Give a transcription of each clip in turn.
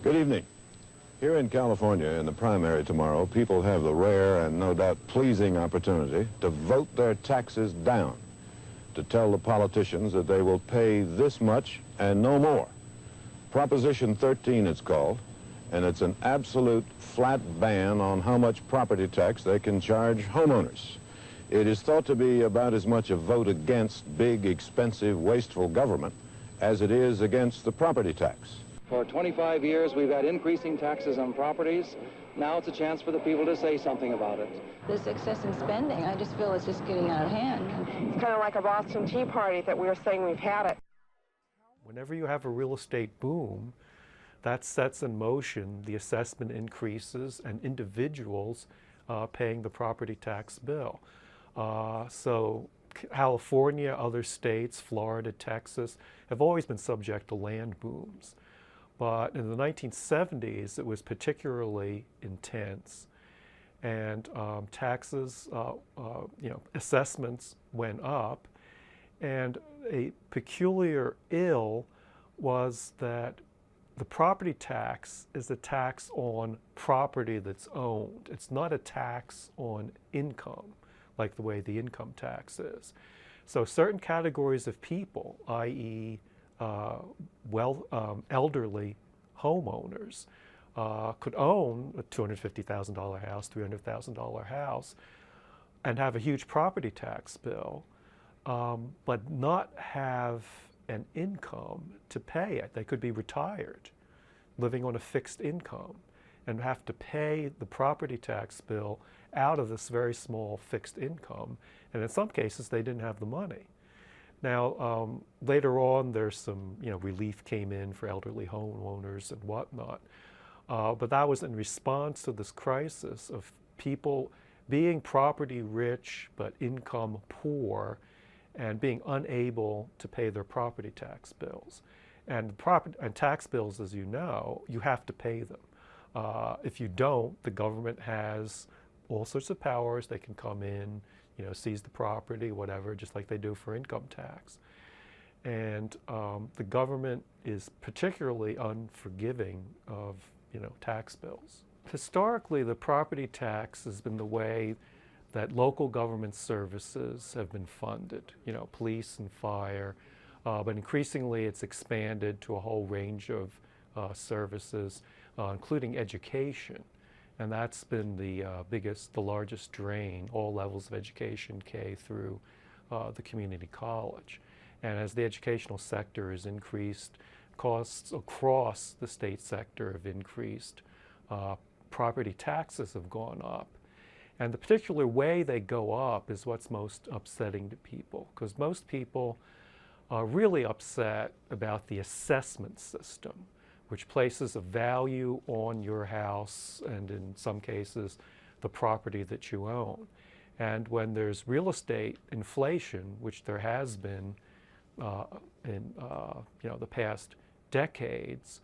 Good evening. Here in California, in the primary tomorrow, people have the rare and no doubt pleasing opportunity to vote their taxes down, to tell the politicians that they will pay this much and no more. Proposition 13 it's called, and it's an absolute flat ban on how much property tax they can charge homeowners. It is thought to be about as much a vote against big, expensive, wasteful government as it is against the property tax. For 25 years, we've had increasing taxes on properties. Now it's a chance for the people to say something about it. This excessive spending, I just feel it's just getting out of hand. It's kind of like a Boston Tea Party that we were saying we've had it. Whenever you have a real estate boom, that sets in motion the assessment increases and individuals paying the property tax bill. So California, other states, Florida, Texas, have always been subject to land booms. But in the 1970s, it was particularly intense. And taxes, assessments went up. And a peculiar ill was that the property tax is a tax on property that's owned. It's not a tax on income, like the way the income tax is. So certain categories of people, i.e. elderly homeowners, could own a $250,000 house, $300,000 house, and have a huge property tax bill, but not have an income to pay it. They could be retired, living on a fixed income, and have to pay the property tax bill out of this very small fixed income. And in some cases, they didn't have the money. Now, later on, there's some, relief came in for elderly homeowners and whatnot. But that was in response to this crisis of people being property rich but income poor and being unable to pay their property tax bills. And tax bills, as you know, you have to pay them. If you don't, the government has all sorts of powers. They can come in, seize the property, whatever, just like they do for income tax. And the government is particularly unforgiving of, tax bills. Historically, the property tax has been the way that local government services have been funded, police and fire, but increasingly it's expanded to a whole range of services, including education. And that's been the largest drain, all levels of education, K through the community college. And as the educational sector has increased, costs across the state sector have increased, property taxes have gone up. And the particular way they go up is what's most upsetting to people, because most people are really upset about the assessment system, which places a value on your house and in some cases the property that you own. And when there's real estate inflation, which there has been in the past decades,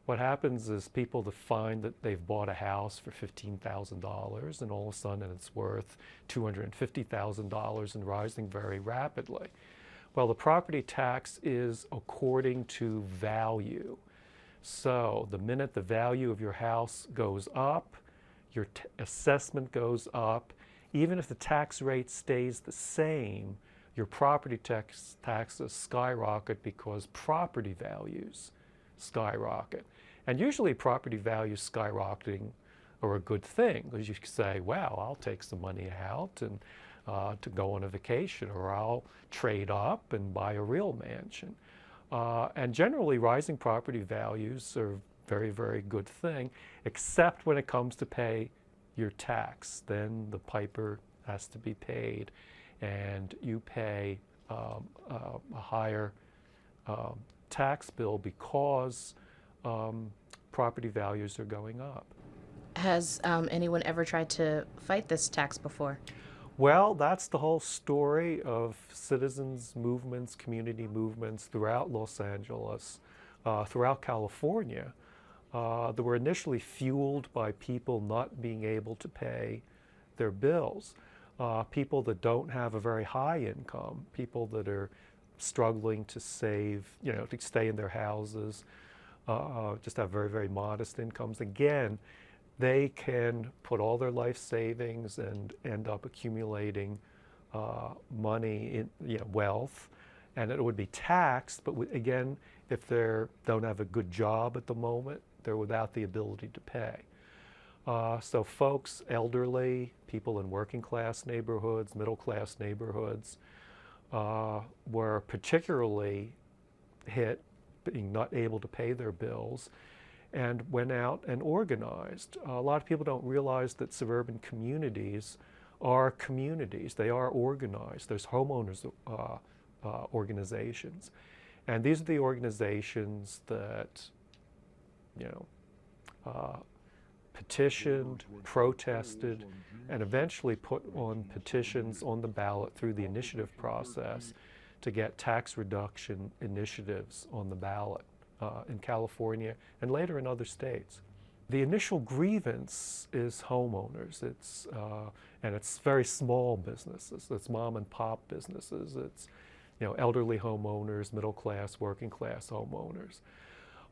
what happens is people that find that they've bought a house for $15,000 and all of a sudden it's worth $250,000 and rising very rapidly. Well, the property tax is according to value. So the minute the value of your house goes up, your assessment goes up. Even if the tax rate stays the same, your property taxes skyrocket because property values skyrocket. And usually property values skyrocketing are a good thing, because you can say, well, I'll take some money out and to go on a vacation, or I'll trade up and buy a real mansion. And generally rising property values are a very, very good thing, except when it comes to pay your tax. Then the piper has to be paid, and you pay a higher tax bill because property values are going up. Has anyone ever tried to fight this tax before? Well, that's the whole story of citizens movements, community movements throughout Los Angeles, throughout California. That were initially fueled by people not being able to pay their bills. People that don't have a very high income, people that are struggling to save, to stay in their houses, just have very, very modest incomes. Again, they can put all their life savings and end up accumulating money, in, wealth, and it would be taxed, but again, if they don't have a good job at the moment, they're without the ability to pay. So folks, elderly, people in working class neighborhoods, middle class neighborhoods, were particularly hit, being not able to pay their bills, and went out and organized. A lot of people don't realize that suburban communities are communities. They are organized. There's homeowners organizations. And these are the organizations that, petitioned, protested, and eventually put on petitions on the ballot through the initiative process to get tax reduction initiatives on the ballot in California and later in other states. The initial grievance is homeowners. And it's very small businesses. It's mom and pop businesses. It's elderly homeowners, middle class, working class homeowners.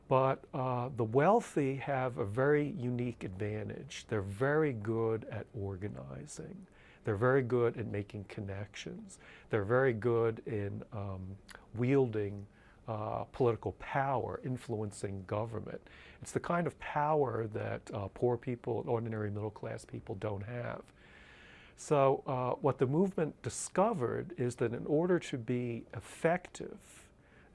But the wealthy have a very unique advantage. They're very good at organizing. They're very good at making connections. They're very good in wielding political power, influencing government. It's the kind of power that poor people, ordinary middle class people don't have. So what the movement discovered is that in order to be effective,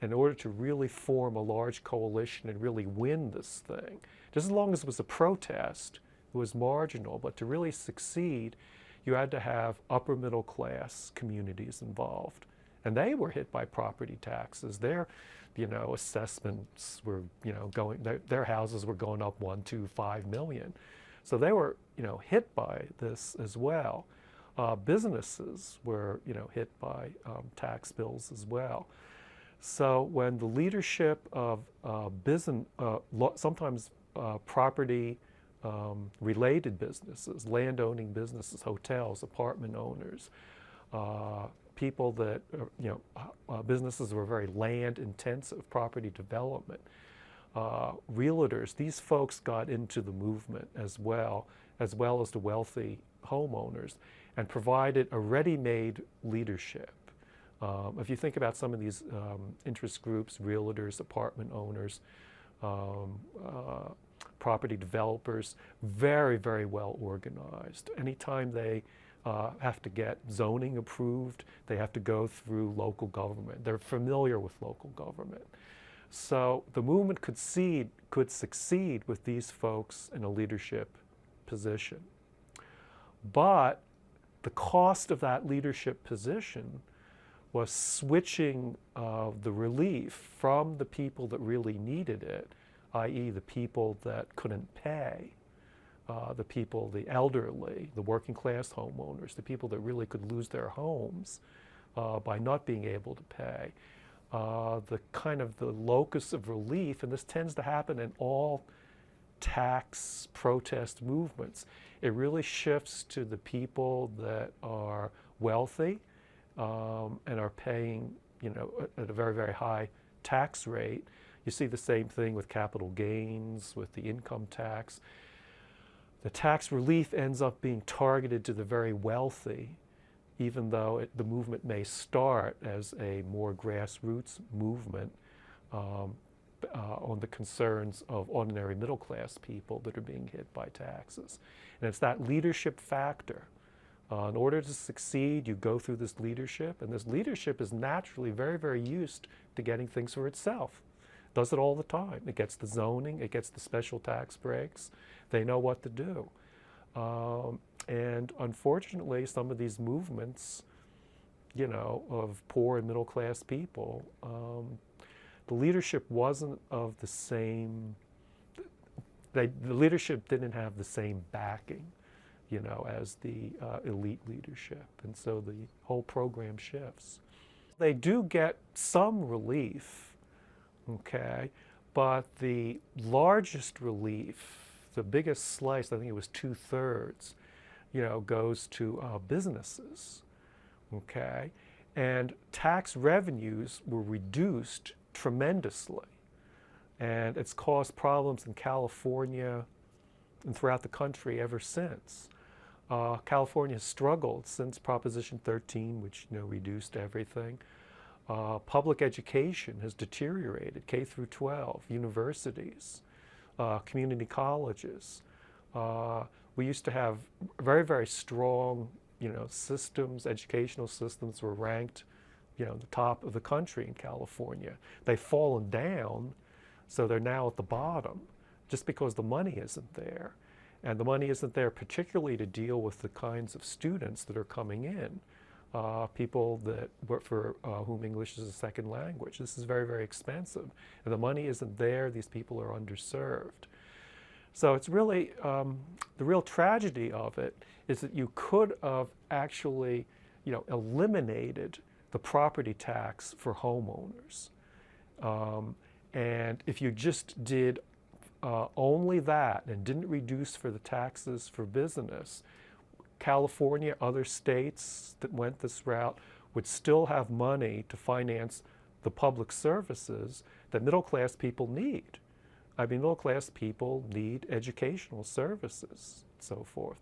in order to really form a large coalition and really win this thing, just as long as it was a protest, it was marginal, but to really succeed, you had to have upper middle class communities involved. And they were hit by property taxes. Their, assessments were, their houses were going up 1, 2, 5 million. So they were, hit by this as well. Businesses were, hit by tax bills as well. So when the leadership of sometimes property related businesses, land-owning businesses, hotels, apartment owners, people that, businesses were very land-intensive, property development, realtors, these folks got into the movement as well as the wealthy homeowners, and provided a ready-made leadership. If you think about some of these interest groups, realtors, apartment owners, property developers, very, very well organized. Anytime they have to get zoning approved, they have to go through local government. They're familiar with local government. So the movement could succeed with these folks in a leadership position. But the cost of that leadership position was switching the relief from the people that really needed it, i.e. the people that couldn't pay, the elderly, the working class homeowners, the people that really could lose their homes by not being able to pay. The kind of the locus of relief, and this tends to happen in all tax protest movements, it really shifts to the people that are wealthy and are paying, at a very, very high tax rate. You see the same thing with capital gains, with the income tax. The tax relief ends up being targeted to the very wealthy, even though the movement may start as a more grassroots movement on the concerns of ordinary middle class people that are being hit by taxes. And it's that leadership factor. In order to succeed, you go through this leadership, and this leadership is naturally very, very used to getting things for itself. Does it all the time. It gets the zoning, it gets the special tax breaks. They know what to do. And unfortunately, some of these movements, of poor and middle class people, the leadership wasn't of the same, the leadership didn't have the same backing, as the elite leadership. And so the whole program shifts. They do get some relief, okay, but the largest relief, the biggest slice, I think it was 2/3, goes to businesses, okay? And tax revenues were reduced tremendously. And it's caused problems in California and throughout the country ever since. California has struggled since Proposition 13, which reduced everything. Public education has deteriorated, K through 12, universities, community colleges. We used to have very, very strong, systems. Educational systems were ranked, the top of the country in California. They've fallen down, so they're now at the bottom, just because the money isn't there. And the money isn't there particularly to deal with the kinds of students that are coming in, people that for whom English is a second language. This is very, very expensive. And the money isn't there. These people are underserved. So it's really, the real tragedy of it is that you could have actually, eliminated the property tax for homeowners. And if you just did only that and didn't reduce for the taxes for business, California, other states that went this route would still have money to finance the public services that middle-class people need. I mean, middle-class people need educational services, and so forth.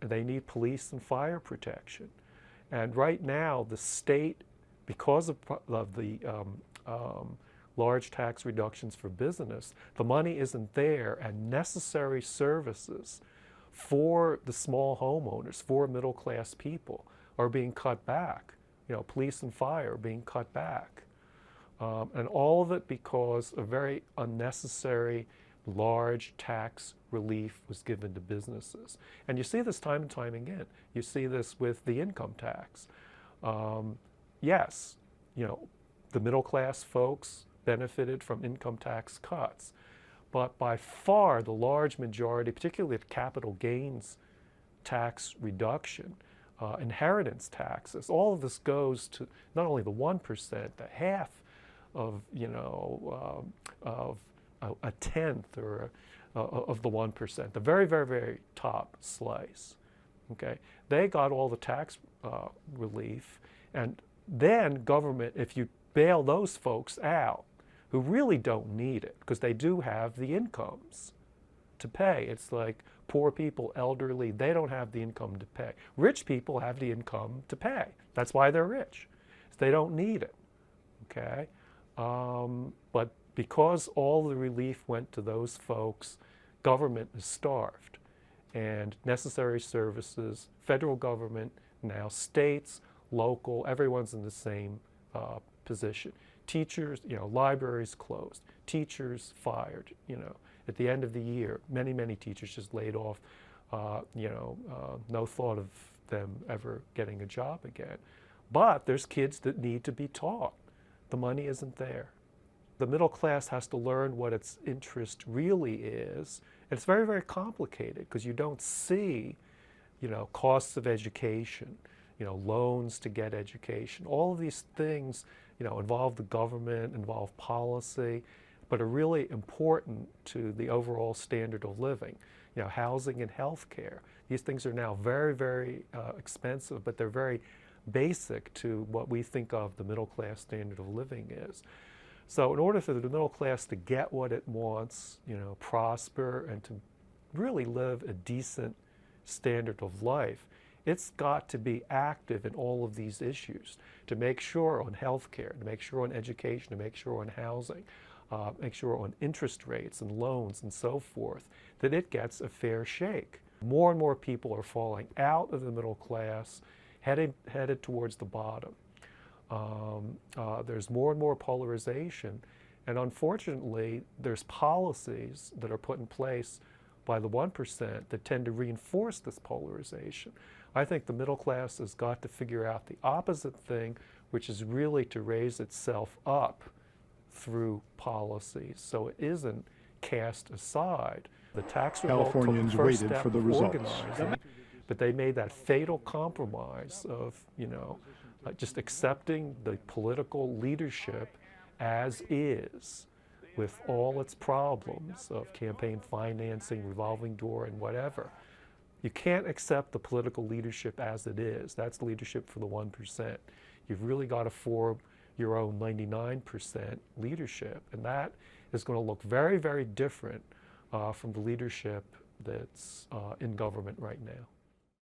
They need police and fire protection. And right now, the state, because of the large tax reductions for business, the money isn't there, and necessary services for the small homeowners, for middle-class people, are being cut back. Police and fire are being cut back. And all of it because a very unnecessary large tax relief was given to businesses. And you see this time and time again. You see this with the income tax. Yes, the middle-class folks benefited from income tax cuts. But by far the large majority, particularly the capital gains tax reduction, inheritance taxes, all of this goes to not only the 1%, the half of, of a tenth or of the 1%, the very, very, very top slice. Okay, they got all the tax relief, and then government, if you bail those folks out, who really don't need it, because they do have the incomes to pay. It's like poor people, elderly, they don't have the income to pay. Rich people have the income to pay. That's why they're rich. They don't need it, okay? But because all the relief went to those folks, government is starved. And necessary services, federal government, now states, local, everyone's in the same position. Teachers, libraries closed, teachers fired, at the end of the year, many, many teachers just laid off, no thought of them ever getting a job again. But there's kids that need to be taught. The money isn't there. The middle class has to learn what its interest really is. And it's very, very complicated because you don't see, costs of education, loans to get education. All of these things, involve the government, involve policy, but are really important to the overall standard of living. Housing and health care. These things are now very, very expensive, but they're very basic to what we think of the middle class standard of living is. So in order for the middle class to get what it wants, prosper, and to really live a decent standard of life, it's got to be active in all of these issues to make sure on health care, to make sure on education, to make sure on housing, make sure on interest rates and loans and so forth, that it gets a fair shake. More and more people are falling out of the middle class, headed towards the bottom. There's more and more polarization, and unfortunately, there's policies that are put in place by the 1% that tend to reinforce this polarization. I think the middle class has got to figure out the opposite thing, which is really to raise itself up through policies so it isn't cast aside. The tax revolt took the first step of organizing, but they made that fatal compromise of, just accepting the political leadership as is, with all its problems of campaign financing, revolving door, and whatever. You can't accept the political leadership as it is. That's leadership for the 1%. You've really got to form your own 99% leadership, and that is going to look very, very different from the leadership that's in government right now.